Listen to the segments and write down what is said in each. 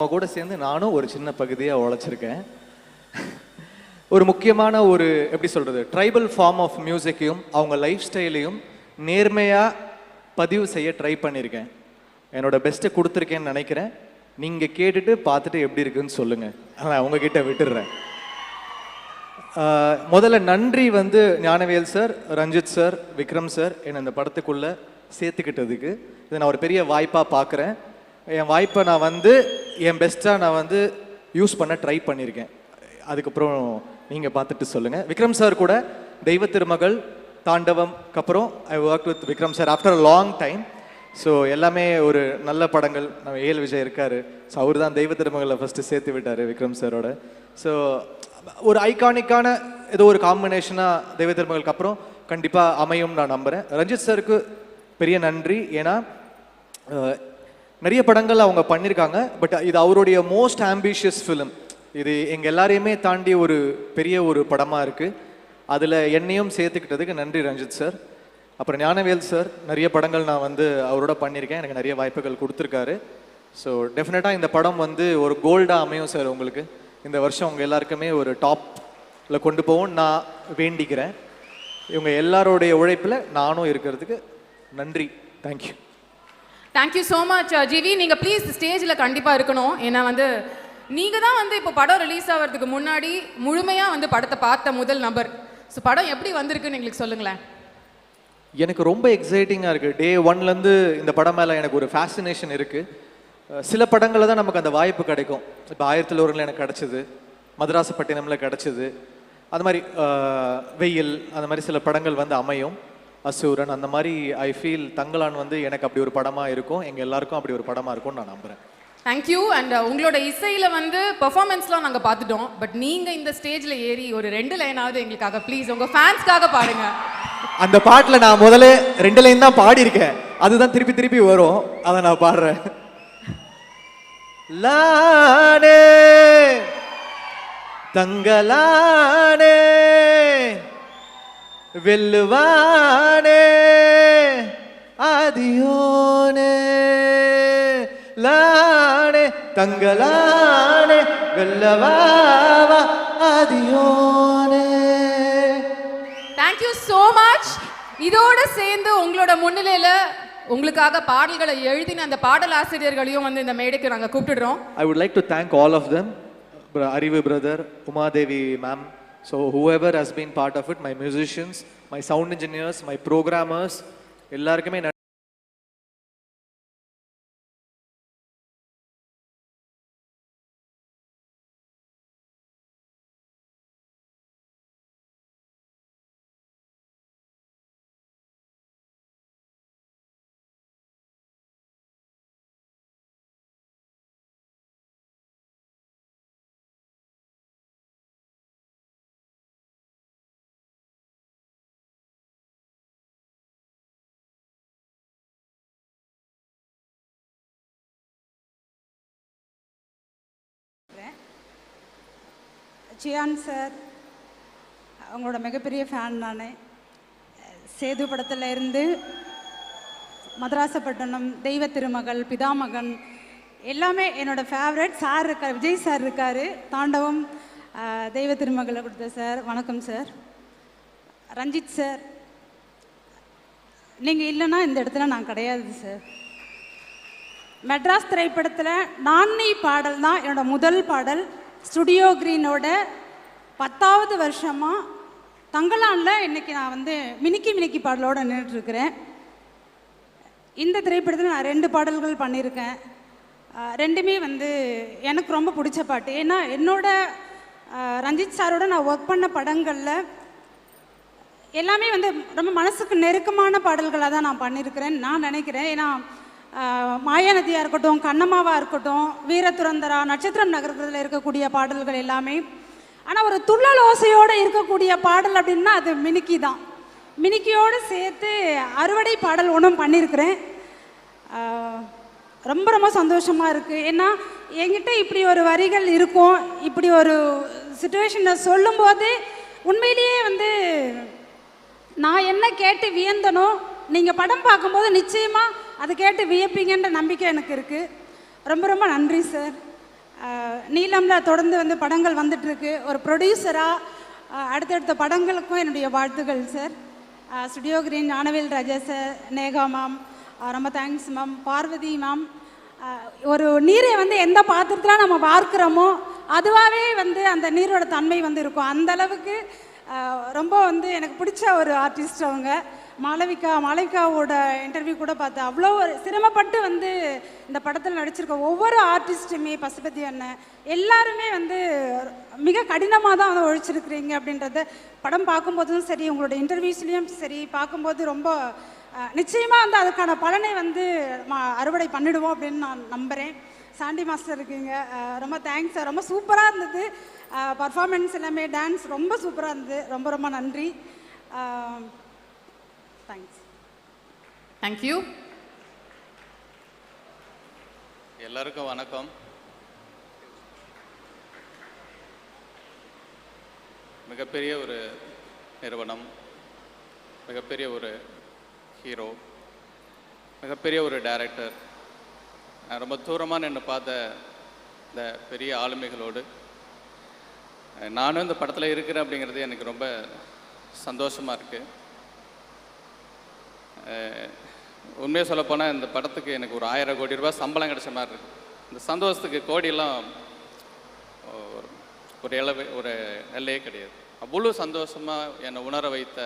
அவங்க கூட சேர்ந்து நானும் ஒரு சின்ன பகுதியாக உழைச்சிருக்கேன். ஒரு முக்கியமான ஒரு எப்படி சொல்கிறது ட்ரைபல் ஃபார்ம் ஆஃப் மியூசிக்கையும் அவங்க லைஃப் ஸ்டைலையும் நேர்மையாக பதிவு செய்ய ட்ரை பண்ணியிருக்கேன். என்னோட பெஸ்ட்டை கொடுத்துருக்கேன்னு நினைக்கிறேன். நீங்கள் கேட்டுட்டு பார்த்துட்டு எப்படி இருக்குன்னு சொல்லுங்கள். நான் உங்ககிட்ட விட்டுடுறேன். முதல்ல நன்றி Gnanavel sir, Ranjith sir, Vikram sir என்னை இந்த படத்துக்குள்ளே சேர்த்துக்கிட்டதுக்கு. இதை நான் ஒரு பெரிய வாய்ப்பாக பார்க்குறேன். என் வாய்ப்பை நான் என் பெஸ்ட்டாக நான் யூஸ் பண்ண ட்ரை பண்ணியிருக்கேன். அதுக்கப்புறம் நீங்கள் பார்த்துட்டு சொல்லுங்கள். விக்ரம் சார் கூட தெய்வ திருமகள், தாண்டவம்க்கு அப்புறம் I work with Vikram sir after a long time. So எல்லாமே ஒரு நல்ல படங்கள். நம்ம ஏஎல் விஜய் இருக்கார். ஸோ அவர் தான் தெய்வ திருமகளை ஃபஸ்ட்டு சேர்த்து விட்டார் விக்ரம் சாரோட. ஸோ ஒரு ஐகானிக்கான ஏதோ ஒரு காம்பினேஷனாக தெய்வ திருமகளுக்கு அப்புறம் கண்டிப்பாக அமையும் நான் நம்புகிறேன். ரஞ்சித் சாருக்கு பெரிய நன்றி. ஏன்னா நிறைய படங்கள் அவங்க பண்ணியிருக்காங்க. பட் இது அவருடைய மோஸ்ட் ஆம்பிஷியஸ் ஃபிலிம். இது எங்கள் எல்லாரையுமே தாண்டி ஒரு பெரிய ஒரு படமாக இருக்குது. அதில் என்னையும் சேர்த்துக்கிட்டதுக்கு நன்றி ரஞ்சித் சார். அப்புறம் ஞானவேல் சார் நிறைய படங்கள் நான் அவரோட பண்ணியிருக்கேன். எனக்கு நிறைய வாய்ப்புகள் கொடுத்துருக்காரு. ஸோ டெஃபினட்டாக இந்த படம் ஒரு கோல்டாக அமையும் சார். உங்களுக்கு இந்த வருஷம் உங்கள் எல்லாருக்குமே ஒரு டாப்பில் கொண்டு போவோம் நான் வேண்டிக்கிறேன். இவங்க எல்லாரோடைய உழைப்பில் நானும் இருக்கிறதுக்கு நன்றி. Thank you. Thank you so much GV. நீங்கள் ப்ளீஸ் ஸ்டேஜில் கண்டிப்பாக இருக்கணும். ஏன்னா நீங்கள் தான் இப்போ படம் ரிலீஸ் ஆகிறதுக்கு முன்னாடி முழுமையாக படத்தை பார்த்த முதல் நபர். ஸோ படம் எப்படி வந்திருக்குன்னு எங்களுக்கு சொல்லுங்களேன். எனக்கு ரொம்ப எக்ஸைட்டிங்காக இருக்குது. டே ஒன்லேருந்து இந்த படம் மேலே எனக்கு ஒரு ஃபேசினேஷன் இருக்குது. சில படங்களில் தான் நமக்கு அந்த வாய்ப்பு கிடைக்கும். இப்போ 1001 எனக்கு கிடச்சிது, மதராசப்பட்டினமில் கிடச்சிது. அது மாதிரி வெயில், அந்த மாதிரி சில படங்கள் அமையும். அசூரன், அந்த மாதிரி ஐ ஃபீல் தங்கலான் எனக்கு அப்படி ஒரு படமாக இருக்கும். எங்கள் எல்லாருக்கும் அப்படி ஒரு படமாக இருக்கும்னு நான் நம்புகிறேன். தேங்க்யூ. அண்ட் உங்களோட இசையில் பெர்ஃபார்மன்ஸ்லாம் நாங்கள் பார்த்துட்டோம். பட் நீங்கள் இந்த ஸ்டேஜில் ஏறி ஒரு 2 லைனாவது எங்களுக்காக ப்ளீஸ் உங்கள் ஃபேன்ஸ்க்காக பாடுங்க. அந்த பாட்டில் நான் முதல்ல 2 லைன் தான் பாடியிருக்கேன். அதுதான் திருப்பி திருப்பி வரும். அதை நான் பாடுறேன். லானே தங்கலானே வெல்லுவானே ஆதியோனே, லானே தங்கலானே வெல்லவாவா ஆதியோனே. Thank you so much. இதோட சேர்ந்து உங்களோட முன்னிலையில் உங்களுக்காக பாடல்களை எழுதின அந்த பாடல் ஆசிரியர்களையும் இந்த மேடைக்கு நாங்கள் கூப்பிட்டுடுறோம். I would like to thank all of them. Arivu brother, Umadevi ma'am. So whoever has been part of it, my musicians, my sound engineers, my programmers, எல்லாருக்குமே சியான் சார், அவங்களோட மிகப்பெரிய ஃபேன் நான். சேது படத்தில் இருந்து மதராசப்பட்டினம், தெய்வ திருமகள், பிதாமகன் எல்லாமே என்னோடய ஃபேவரட். சார் இருக்கார், விஜய் சார் இருக்கார். தாண்டவம், தெய்வ திருமகளை கொடுத்த சார், வணக்கம் சார். ரஞ்சித் சார், நீங்கள் இல்லைன்னா இந்த இடத்துல நான் கிடையாது சார். மெட்ராஸ் திரைப்படத்தில் நானி பாடல் தான் என்னோடய முதல் பாடல். ஸ்டுடியோ கிரீனோட 10வது வருஷமாக தங்கலானில் இன்றைக்கி நான் மினிக்கி மினிக்கி பாடலோடு நின்றுட்டுருக்கிறேன். இந்த திரைப்படத்தில் நான் 2 பாடல்கள் பண்ணியிருக்கேன். ரெண்டுமே எனக்கு ரொம்ப பிடிச்ச பாட்டு. ஏன்னா என்னோட ரஞ்சித் சாரோட நான் ஒர்க் பண்ண படங்களில் எல்லாமே ரொம்ப மனசுக்கு நெருக்கமான பாடல்களாக தான் நான் பண்ணியிருக்கிறேன் நான் நினைக்கிறேன். ஏன்னா மாயாநதியாக இருக்கட்டும், கண்ணம்மாவாக இருக்கட்டும், வீரதுரந்தரா, நட்சத்திரம் நகரத்தில் இருக்கக்கூடிய பாடல்கள் எல்லாமே. ஆனால் ஒரு துள்ளல் ஓசையோடு இருக்கக்கூடிய பாடல் அப்படின்னா அது மினிக்கி தான். மினிக்கியோடு சேர்த்து அறுவடை பாடல் ஒன்றும் பண்ணியிருக்கிறேன். ரொம்ப ரொம்ப சந்தோஷமாக இருக்குது. ஏன்னா என்கிட்ட இப்படி ஒரு வரிகள் இருக்கும், இப்படி ஒரு சிச்சுவேஷனை சொல்லும்போது உண்மையிலேயே நான் என்ன கேட்டு வியந்தனோ நீங்கள் படம் பார்க்கும்போது நிச்சயமாக அதை கேட்டு வியப்பீங்கன்ற நம்பிக்கை எனக்கு இருக்குது. ரொம்ப ரொம்ப நன்றி சார். நீலமில் தொடர்ந்து வந்து படங்கள் வந்துட்டுருக்கு. ஒரு ப்ரொடியூசராக அடுத்தடுத்த படங்களுக்கும் என்னுடைய வாழ்த்துக்கள் சார். ஸ்டுடியோ கிரீன், ஞானவேல் ராஜா சார், நேகா மேம், ரொம்ப தேங்க்ஸ் மேம். பார்வதி மேம், ஒரு நீரை வந்து எந்த பாத்திரத்தில் நம்ம பார்க்குறோமோ அதுவாகவே வந்து அந்த நீரோட தன்மை வந்து இருக்கும். அந்த அளவுக்கு ரொம்ப வந்து எனக்கு பிடிச்ச ஒரு ஆர்டிஸ்ட் அவங்க. மாளவிகாவோட இன்டர்வியூ கூட பார்த்தேன். அவ்வளோ ஒரு சிரமப்பட்டு வந்து இந்த படத்தில் நடிச்சிருக்க ஒவ்வொரு ஆர்டிஸ்ட்டுமே, பசுபதி அண்ணன் எல்லாருமே வந்து மிக கடினமாக தான் வந்து உழைச்சிருக்கிறீங்க அப்படின்றத படம் பார்க்கும்போதும் சரி, உங்களோட இன்டர்வியூஸ்லேயும் சரி பார்க்கும்போது ரொம்ப நிச்சயமாக வந்து அதுக்கான பலனை வந்து அறுவடை பண்ணிடுவோம் அப்படின்னு நான் நம்புகிறேன். சாண்டி மாஸ்டர் இருக்கீங்க, ரொம்ப தேங்க்ஸ் சார். ரொம்ப சூப்பராக இருந்தது பர்ஃபார்மன்ஸ் எல்லாமே, டான்ஸ் ரொம்ப சூப்பராக இருந்தது. ரொம்ப ரொம்ப நன்றி. தேங்க்ஸ். தேங்க்யூ. எல்லாருக்கும் வணக்கம். மிகப்பெரிய ஒரு நிறுவனம், மிகப்பெரிய ஒரு ஹீரோ, மிகப்பெரிய ஒரு டைரக்டர், ரொம்ப தூரமாக நின்று பார்த்த இந்த பெரிய ஆளுமைகளோடு நானும் இந்த படத்தில் இருக்கிறேன் அப்படிங்கிறது எனக்கு ரொம்ப சந்தோஷமாக இருக்குது. உண்மையாக சொல்லப்போனால் இந்த படத்துக்கு எனக்கு ஒரு 1000 கோடி ரூபாய் சம்பளம் கிடைச்ச மாதிரி இருக்குது. இந்த சந்தோஷத்துக்கு கோடியெல்லாம் ஒரு எல்லையே கிடையாது. அவ்வளோ சந்தோஷமாக என்னை உணர வைத்த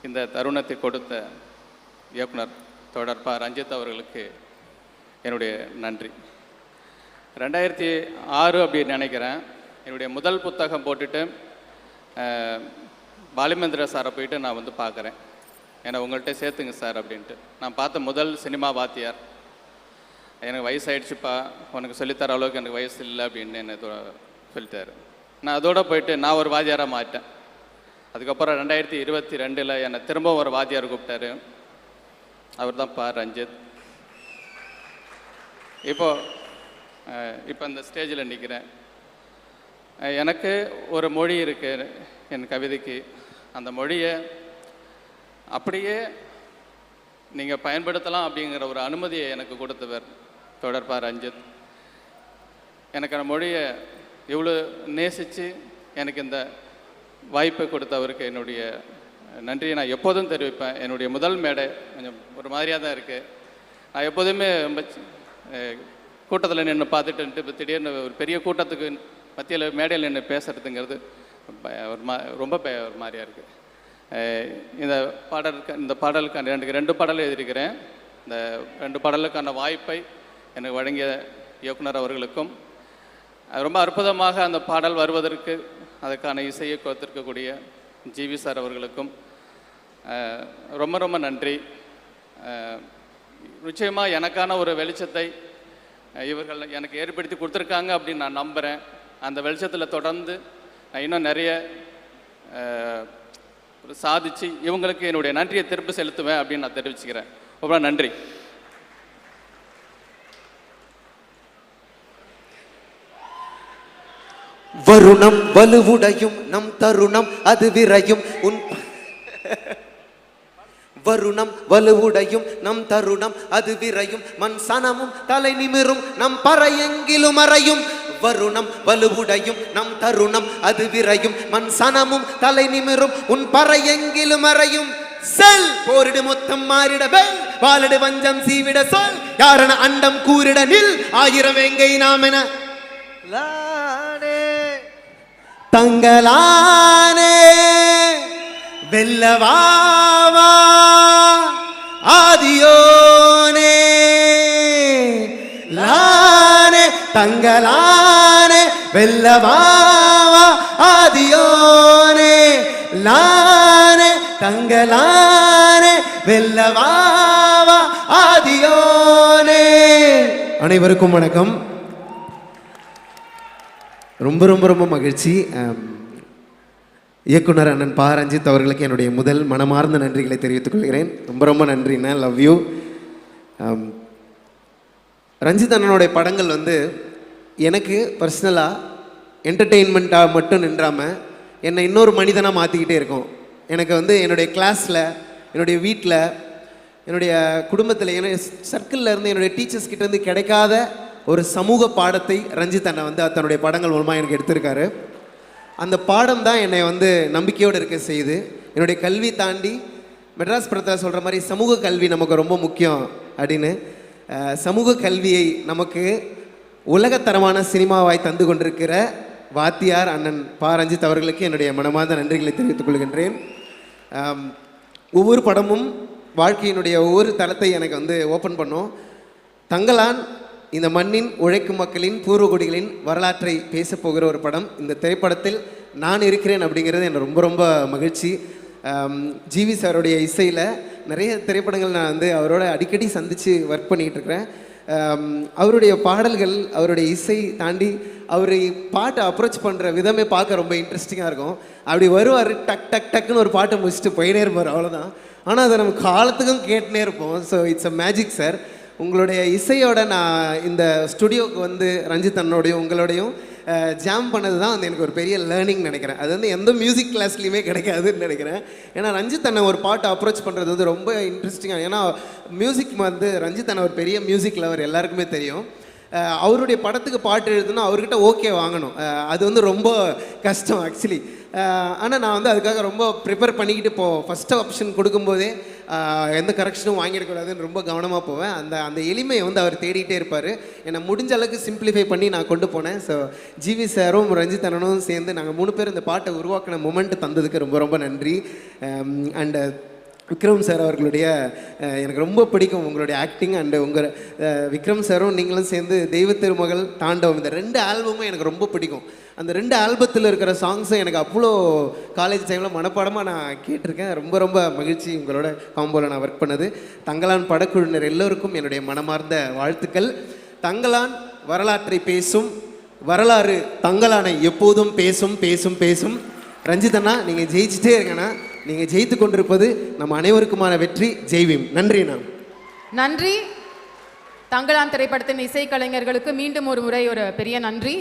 இந்த தருணத்தை கொடுத்த இயக்குனர் தொடர்பா ரஞ்சித் அவர்களுக்கு என்னுடைய நன்றி. 2006 அப்படின்னு நினைக்கிறேன், என்னுடைய முதல் புத்தகம் போட்டுட்டு பாலிமேந்திர சாரை போயிட்டு நான் வந்து பார்க்குறேன். என்னை உங்கள்கிட்ட சேர்த்துங்க சார் அப்படின்ட்டு. நான் பார்த்த முதல் சினிமா வாத்தியார். எனக்கு வயசாகிடுச்சுப்பா, உனக்கு சொல்லித்தர அளவுக்கு எனக்கு வயசு இல்லை அப்படின்னு என்னை சொல்லித்தார். நான் அதோடு போயிட்டு நான் ஒரு வாத்தியாராக மாட்டேன். அதுக்கப்புறம் 2022 என்னை திரும்ப ஒரு வாத்தியார் கூப்பிட்டாரு. அவர் தான் ரஞ்சித். இப்போ இந்த ஸ்டேஜில் நிற்கிறேன். எனக்கு ஒரு மொழி இருக்குது என் கவிதைக்கு. அந்த மொழியை அப்படியே நீங்கள் பயன்படுத்தலாம் அப்படிங்கிற ஒரு அனுமதியை எனக்கு கொடுத்தவர் தொடர்பா ரஞ்சித். எனக்கு அந்த மொழியை இவ்வளோ நேசித்து எனக்கு இந்த வாய்ப்பை கொடுத்தவருக்கு என்னுடைய நன்றியை நான் எப்போதும் தெரிவிப்பேன். என்னுடைய முதல் மேடை கொஞ்சம் ஒரு மாதிரியாக தான் இருக்குது. நான் எப்போதுமே ரொம்ப கூட்டத்தில் நின்று பார்த்துட்டு இப்போ திடீர்னு ஒரு பெரிய கூட்டத்துக்கு மத்தியில் மேடையில் நின்று பேசுகிறதுங்கிறது ரொம்ப ஒரு மாதிரியாக இருக்குது. இந்த பாடலுக்கான ரெண்டு பாடல் எழுதியிருக்கிறேன். இந்த 2 பாடலுக்கான வாய்ப்பை எனக்கு வழங்கிய இயக்குனர் அவர்களுக்கும், ரொம்ப அற்புதமாக அந்த பாடல் வருவதற்கு அதுக்கான இசையை கொடுத்திருக்கக்கூடிய ஜிவி சார் அவர்களுக்கும் ரொம்ப ரொம்ப நன்றி. நிச்சயமாக எனக்கான ஒரு வெளிச்சத்தை இவர்கள் எனக்கு ஏற்படுத்தி கொடுத்துருக்காங்க அப்படின்னு நான் நம்புகிறேன். அந்த வெளிச்சத்தில் தொடர்ந்து நான் இன்னும் நிறைய சாதிச்சு இவங்களுக்கு என்னுடைய நன்றியை திருப்பி செலுத்துவேன் அப்படின்னு நான் தெரிவிச்சுக்கிறேன். ரொம்ப நன்றி. வருணம் வலுவுடையும் நம் தருணம் அது விரையும் உன் வருணம் வலுவுடையும் நம் தருணம் அது விரையும் மண் சனமும் தலை நிமிரும் நம் பறையெங்கிலும் அறையும். வருணம் வலுவுடையும் நம் தருணம் அது விரையும் மண் சனமும் தலை நிமிரும் உன் பறையெங்கிலும் அறையும். செல் போரிடு மொத்தம் மாறிட வெல் வாலிடு வஞ்சம் சீவிட சொல் யாரென அண்டம் கூறிட நில் 1000 வேங்கை நாம் என தங்களானே வெல்லவாவா ஆதியோனே லானே தங்களானே வெல்லவாவா ஆதியோனே லானே தங்களானே வெல்லவாவா ஆதியோனே. அனைவருக்கும் வணக்கம். ரொம்ப ரொம்ப ரொம்ப மகிழ்ச்சி. இயக்குனர் அண்ணன் ரஞ்சித் அவர்களுக்கு என்னுடைய முதல் மனமார்ந்த நன்றிகளை தெரிவித்துக் கொள்கிறேன். ரொம்ப ரொம்ப நன்றிண்ணா, லவ் யூ. ரஞ்சித் அண்ணனுடைய படங்கள் வந்து எனக்கு பர்சனலாக என்டர்டெயின்மெண்ட்டாக மட்டும் நின்றாமல் என்னை இன்னொரு மனிதனாக மாற்றிக்கிட்டே இருக்கும். எனக்கு வந்து என்னுடைய கிளாஸில், என்னுடைய வீட்டில், என்னுடைய குடும்பத்தில், என்னுடைய சர்க்கிளில் இருந்து, என்னுடைய டீச்சர்ஸ் கிட்டேருந்து கிடைக்காத ஒரு சமூக பாடத்தை ரஞ்சித் அண்ணன் வந்து தன்னுடைய படங்கள் மூலமாக எனக்கு எடுத்திருக்காரு. அந்த பாடம் தான் என்னை வந்து நம்பிக்கையோடு இருக்க செய்யுது. என்னுடைய கல்வி தாண்டி மெட்ராஸ் படத்தில் சொல்கிற மாதிரி சமூக கல்வி நமக்கு ரொம்ப முக்கியம் அப்படின்னு சமூக கல்வியை நமக்கு உலகத்தரமான சினிமாவாய் தந்து கொண்டிருக்கிற வாத்தியார் அண்ணன் பா ரஞ்சித் அவர்களுக்கு என்னுடைய மனமார்ந்த நன்றிகளை தெரிவித்துக் கொள்கின்றேன். ஒவ்வொரு படமும் வாழ்க்கையினுடைய ஒவ்வொரு தளத்தை எனக்கு வந்து ஓப்பன் பண்ணோம். தங்கலான் இந்த மண்ணின் உழைக்கும் மக்களின் பூர்வகுடிகளின் வரலாற்றை பேச போகிற ஒரு படம். இந்த திரைப்படத்தில் நான் இருக்கிறேன் அப்படிங்கிறது எனக்கு ரொம்ப ரொம்ப மகிழ்ச்சி. ஜிவி சாருடைய இசையில் நிறைய திரைப்படங்கள் நான் வந்து அவரோட அடிக்கடி சந்தித்து ஒர்க் பண்ணிகிட்டு இருக்கிறேன். அவருடைய பாடல்கள், அவருடைய இசை தாண்டி அவர் பாட்டை அப்ரோச் பண்ணுற விதமே பார்க்க ரொம்ப இன்ட்ரெஸ்டிங்காக இருக்கும். அப்படி வருவார், டக் டக் டக்குன்னு ஒரு பாட்டை முடிச்சுட்டு போயினே இருப்பார், அவ்வளோதான். ஆனால் அதை நம்ம காலத்துக்கும் கேட்டுனே இருப்போம். So it's a magic sir. உங்களுடைய இசையோட நான் இந்த ஸ்டுடியோவுக்கு வந்து ரஞ்சித் அண்ணோடையும் உங்களோடையும் ஜாம் பண்ணது தான் வந்து எனக்கு ஒரு பெரிய லேர்னிங் நினைக்கிறேன். அது வந்து எந்த மியூசிக் கிளாஸ்லையுமே கிடைக்காதுன்னு நினைக்கிறேன். ஏன்னா ரஞ்சித் அண்ணன் ஒரு பாட்டை அப்ரோச் பண்ணுறது வந்து ரொம்ப இன்ட்ரெஸ்டிங்காக. ஏன்னா மியூசிக் வந்து ரஞ்சித் அண்ணன் ஒரு பெரிய மியூசிக் லவர், எல்லாருக்குமே தெரியும். அவருடைய படத்துக்கு பாட்டு எழுதுனா அவர்கிட்ட ஓகே வாங்கணும், அது வந்து ரொம்ப கஷ்டம் ஆக்சுவலி. ஆனால் நான் வந்து அதுக்காக ரொம்ப ப்ரிப்பேர் பண்ணிக்கிட்டு ஃபஸ்ட்டு ஆப்ஷன் கொடுக்கும்போதே எந்த கரெக்ஷனும் வாங்கிடக்கூடாதுன்னு ரொம்ப கவனமாக போவேன். அந்த எளிமையை வந்து அவர் தேடிகிட்டே இருப்பார். என்னை முடிஞ்ச அளவுக்கு சிம்பிளிஃபை பண்ணி நான் கொண்டு போனேன். ஸோ ஜிவி சாரும் ரஞ்சித் அண்ணனும் சேர்ந்து நாங்கள் 3 பேர் இந்த பாட்டை உருவாக்கின மொமெண்ட் தந்ததுக்கு ரொம்ப ரொம்ப நன்றி. அண்டு விக்ரம் சார் அவர்களுடைய எனக்கு ரொம்ப பிடிக்கும் உங்களுடைய ஆக்டிங். அண்டு உங்கள் விக்ரம் சாரும் நீங்களும் சேர்ந்து தெய்வ திருமகள், தாண்டவம், இந்த 2 ஆல்பமும் எனக்கு ரொம்ப பிடிக்கும். அந்த 2 ஆல்பத்தில் இருக்கிற சாங்ஸும் எனக்கு அவ்வளோ காலேஜ் டைமில் மனப்பாடமாக நான் கேட்டிருக்கேன். ரொம்ப ரொம்ப மகிழ்ச்சி உங்களோட காம்போவில் நான் ஒர்க் பண்ணது. தங்கலான் படக்குழுவினர் எல்லோருக்கும் என்னுடைய மனமார்ந்த வாழ்த்துக்கள். தங்கலான் வரலாற்றை பேசும், வரலாறு தங்கலானை எப்போதும் பேசும் பேசும் பேசும். ரஞ்சித் அண்ணா, நீங்கள் ஜெயிச்சிட்டே இருக்கண்ணா. நீங்கள் ஜெயித்து கொண்டிருப்பது நம்ம அனைவருக்குமான வெற்றி. ஜெய்வீம். நன்றிண்ணா. நன்றி. தங்கலான் திரைப்படத்தின் இசைக்கலைஞர்களுக்கு மீண்டும் ஒரு முறை ஒரு பெரிய நன்றி.